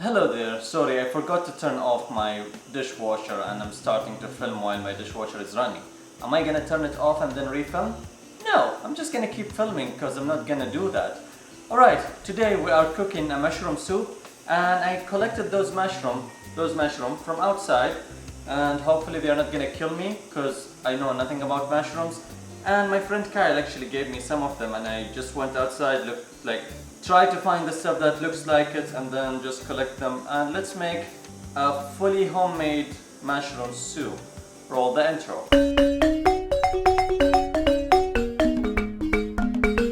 Hello there, sorry I forgot to turn off my dishwasher and I'm starting to film while my dishwasher is running. Am I gonna turn it off and then refilm? No, I'm just gonna keep filming because I'm not gonna do that. Alright, today we are cooking a mushroom soup and I collected those mushroom from outside and hopefully they are not gonna kill me because I know nothing about mushrooms. And my friend Kyle actually gave me some of them and I just went outside, try to find the stuff that looks like it and then just collect them, and let's make a fully homemade mushroom soup. Roll the intro.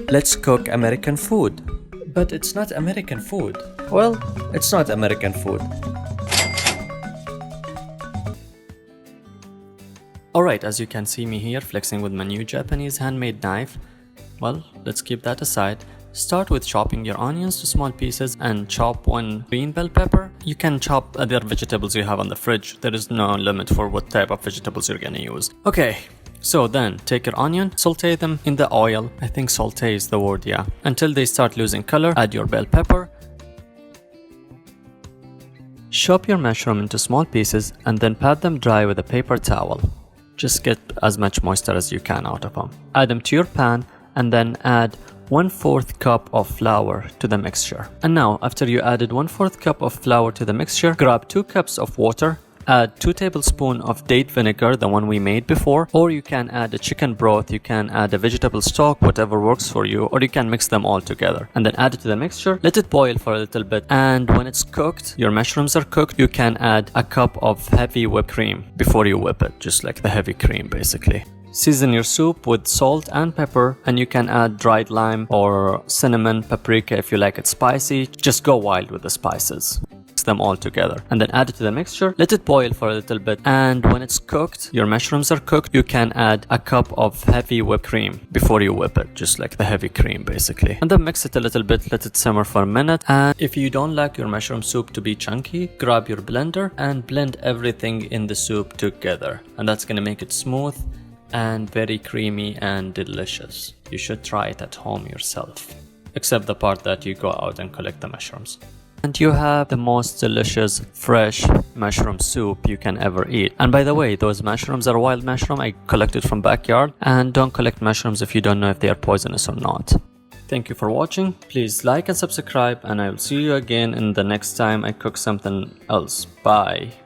Let's cook American food. But it's not American food. Well, it's not American food. Alright, as you can see me here flexing with my new Japanese handmade knife. Well, let's keep that aside. Start with chopping your onions to small pieces and chop one green bell pepper. You can chop other vegetables you have on the fridge. There is no limit for what type of vegetables you're gonna use. Okay, so then take your onion, saute them in the oil. I think saute is the word, yeah. Until they start losing color, add your bell pepper. Chop your mushroom into small pieces and then pat them dry with a paper towel. Just get as much moisture as you can out of them. Add them to your pan and then add 1/4 cup of flour to the mixture. And now, after you added 1/4 cup of flour to the mixture, grab 2 cups of water, add 2 tablespoons of date vinegar, the one we made before, or you can add a chicken broth, you can add a vegetable stock, whatever works for you, or you can mix them all together. And then add it to the mixture, let it boil for a little bit, and when it's cooked, your mushrooms are cooked, you can add a cup of heavy whipped cream before you whip it, just like the heavy cream basically. Season your soup with salt and pepper, and you can add dried lime or cinnamon, paprika if you like it spicy. Just go wild with the spices. Mix them all together and then add it to the mixture. Let it boil for a little bit, and when it's cooked, your mushrooms are cooked, you can add a cup of heavy whipped cream before you whip it, just like the heavy cream basically. And then mix it a little bit, let it simmer for a minute. And if you don't like your mushroom soup to be chunky, grab your blender and blend everything in the soup together, and that's gonna make it smooth and very creamy and delicious. You should try it at home yourself, except the part that you go out and collect the mushrooms. And you have the most delicious fresh mushroom soup you can ever eat. And by the way, those mushrooms are wild mushroom I collected from backyard, and don't collect mushrooms if you don't know if they are poisonous or not. Thank you for watching. Please like and subscribe, and I will see you again in the next time I cook something else. Bye.